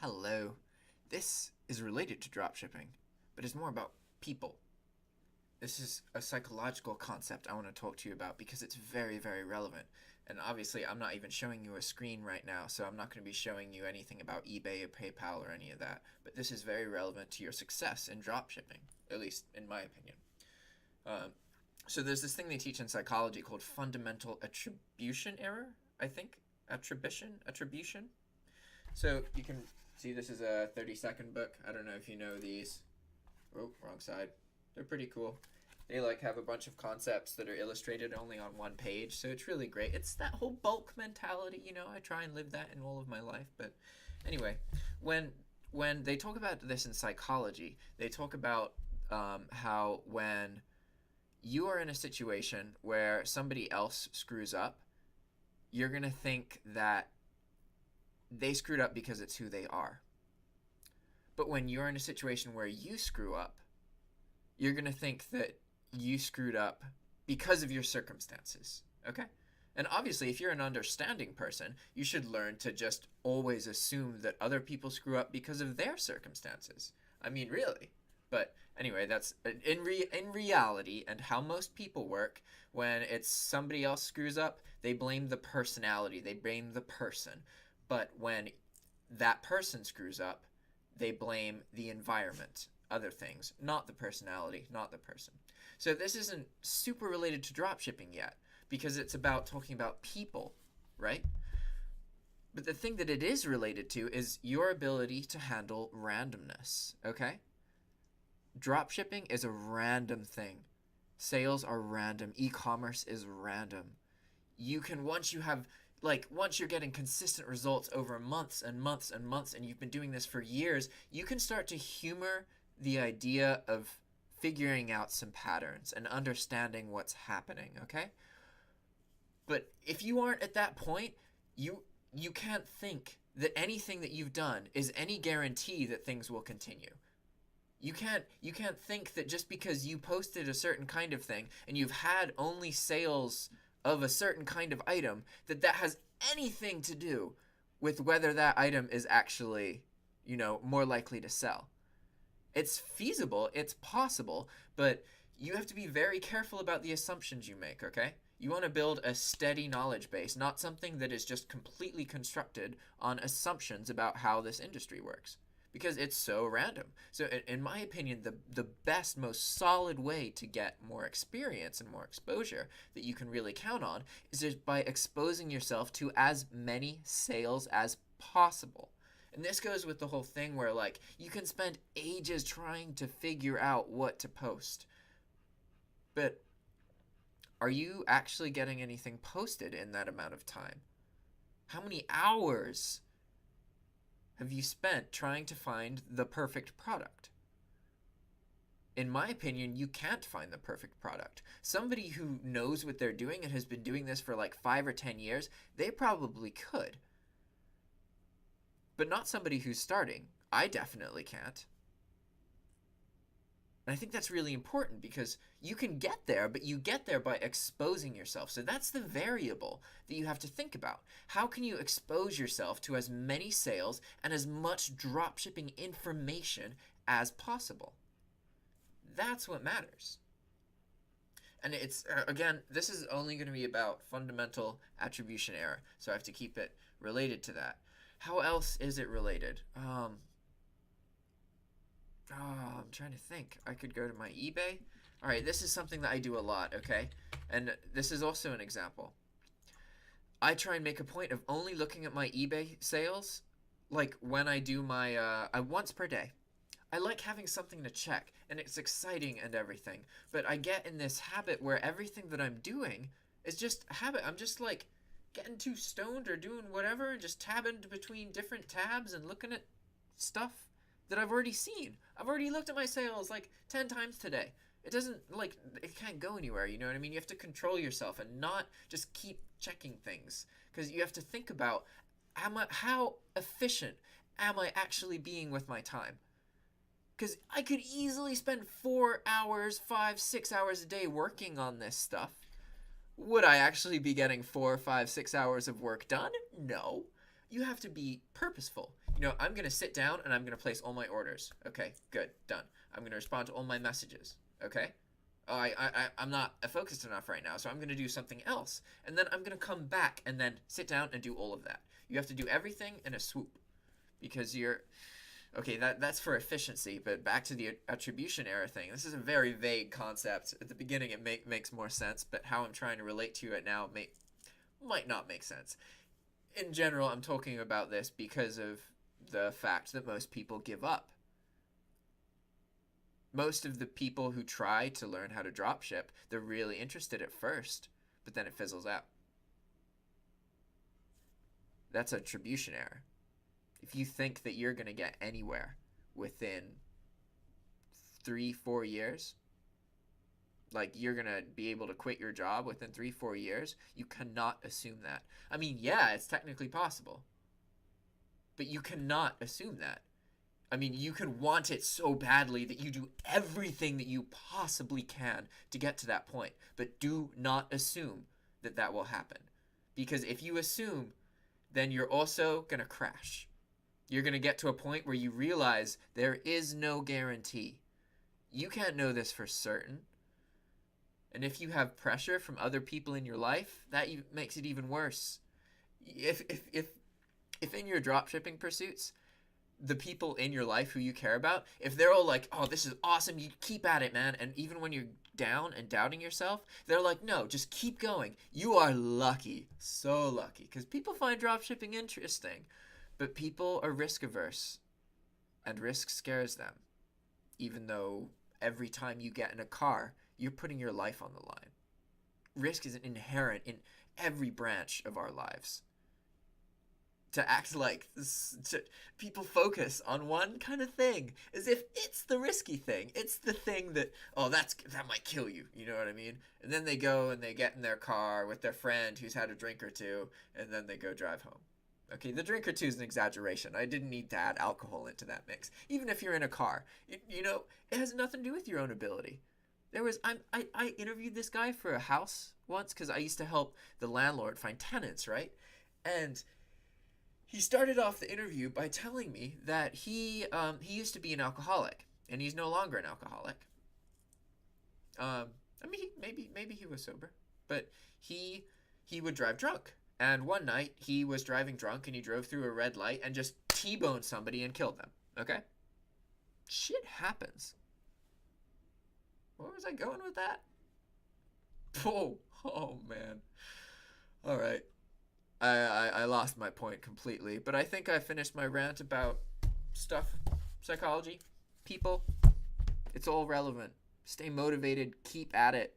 Hello. This is related to dropshipping, but it's more about people. This is a psychological concept I want to talk to you about because it's very, very relevant. And obviously, I'm not even showing you a screen right now, so I'm not going to be showing you anything about eBay or PayPal or any of that. But this is very relevant to your success in dropshipping, at least in my opinion. Um, so there's this thing they teach in psychology called fundamental attribution error, I think. Attribution. So you can see this is a 30-second book. I don't know if you know these. Oh, wrong side. They're pretty cool. They have a bunch of concepts that are illustrated only on one page, so it's really great. It's that whole bulk mentality, I try and live that in all of my life. But anyway, when they talk about this in psychology, they talk about how when you are in a situation where somebody else screws up, you're going to think that they screwed up because it's who they are. But when you're in a situation where you screw up, you're going to think that you screwed up because of your circumstances. Okay? And obviously, if you're an understanding person, you should learn to just always assume that other people screw up because of their circumstances. I mean, really. But anyway, that's in reality and how most people work. When it's somebody else screws up, they blame the personality. They blame the person. But when that person screws up, they blame the environment, other things, not the personality, not the person. So this isn't super related to dropshipping yet, because it's about talking about people, right? But the thing that it is related to is your ability to handle randomness, okay? Dropshipping is a random thing. Sales are random. E-commerce is random. You can, once you're getting consistent results over months and months and months, and you've been doing this for years, you can start to humor the idea of figuring out some patterns and understanding what's happening, okay? But if you aren't at that point, you can't think that anything that you've done is any guarantee that things will continue. You can't think that just because you posted a certain kind of thing and you've had only sales of a certain kind of item, that has anything to do with whether that item is actually, more likely to sell. It's feasible, it's possible, but you have to be very careful about the assumptions you make, okay? You want to build a steady knowledge base, not something that is just completely constructed on assumptions about how this industry works. Because it's so random. So in my opinion, the best, most solid way to get more experience and more exposure that you can really count on is just by exposing yourself to as many sales as possible. And this goes with the whole thing where you can spend ages trying to figure out what to post. But are you actually getting anything posted in that amount of time? How many hours have you spent trying to find the perfect product? In my opinion, you can't find the perfect product. Somebody who knows what they're doing and has been doing this for 5 or 10 years, they probably could. But not somebody who's starting. I definitely can't. And I think that's really important because you can get there, but you get there by exposing yourself. So that's the variable that you have to think about. How can you expose yourself to as many sales and as much dropshipping information as possible? That's what matters. And it's, again, this is only going to be about fundamental attribution error. So I have to keep it related to that. How else is it related? I'm trying to think. I could go to my eBay. All right, this is something that I do a lot, okay? And this is also an example. I try and make a point of only looking at my eBay sales, when I do my, once per day. I like having something to check, and it's exciting and everything. But I get in this habit where everything that I'm doing is just a habit. I'm just getting too stoned or doing whatever and just tabbing between different tabs and looking at stuff that I've already seen. I've already looked at my sales 10 times today. It doesn't, it can't go anywhere, you know what I mean? You have to control yourself and not just keep checking things. Because you have to think about how efficient am I actually being with my time? Because I could easily spend 4 hours, 5, 6 hours a day working on this stuff. Would I actually be getting 4, 5, 6 hours of work done? No. You have to be purposeful. I'm going to sit down and I'm going to place all my orders. Okay, good, done. I'm going to respond to all my messages. Okay? I'm not focused enough right now, so I'm going to do something else. And then I'm going to come back and then sit down and do all of that. You have to do everything in a swoop because okay, that's for efficiency, but back to the attribution error thing. This is a very vague concept. At the beginning, it makes more sense, but how I'm trying to relate to it now might not make sense. In general, I'm talking about this because of the fact that most people give up. Most of the people who try to learn how to dropship, they're really interested at first, but then it fizzles out. That's attribution error. If you think that you're going to get anywhere within 3-4 years, like you're going to be able to quit your job within 3-4 years, you cannot assume that. I mean, yeah, it's technically possible, but you cannot assume that. I mean, you can want it so badly that you do everything that you possibly can to get to that point, but do not assume that that will happen. Because if you assume, then you're also going to crash. You're going to get to a point where you realize there is no guarantee. You can't know this for certain. And if you have pressure from other people in your life, that makes it even worse. If in your dropshipping pursuits, the people in your life who you care about, if they're all like, oh, this is awesome, you keep at it, man, and even when you're down and doubting yourself, they're like, no, just keep going. You are lucky, so lucky, because people find dropshipping interesting, but people are risk averse, and risk scares them, even though every time you get in a car, you're putting your life on the line. Risk is inherent in every branch of our lives. To act like people focus on one kind of thing as if it's the risky thing. It's the thing that, oh, that might kill you. You know what I mean? And then they go and they get in their car with their friend who's had a drink or two, and then they go drive home. Okay, the drink or two is an exaggeration. I didn't need to add alcohol into that mix. Even if you're in a car, it has nothing to do with your own ability. I interviewed this guy for a house once because I used to help the landlord find tenants, right? And he started off the interview by telling me that he used to be an alcoholic, and he's no longer an alcoholic. I mean, maybe he was sober, but he would drive drunk. And one night he was driving drunk, and he drove through a red light and just T-boned somebody and killed them. Okay, shit happens. Where was I going with that? Oh man. All right. I lost my point completely, but I think I finished my rant about stuff, psychology, people. It's all relevant. Stay motivated. Keep at it.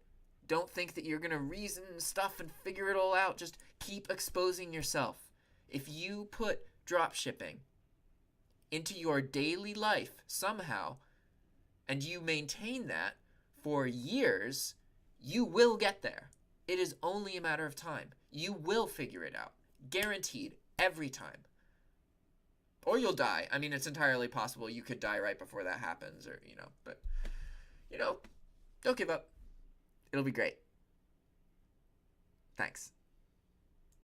Don't think that you're going to reason stuff and figure it all out. Just keep exposing yourself. If you put dropshipping into your daily life somehow, and you maintain that for years, you will get there. It is only a matter of time. You will figure it out. Guaranteed. Every time. Or you'll die. I mean, it's entirely possible you could die right before that happens, or, but, don't give up. It'll be great. Thanks.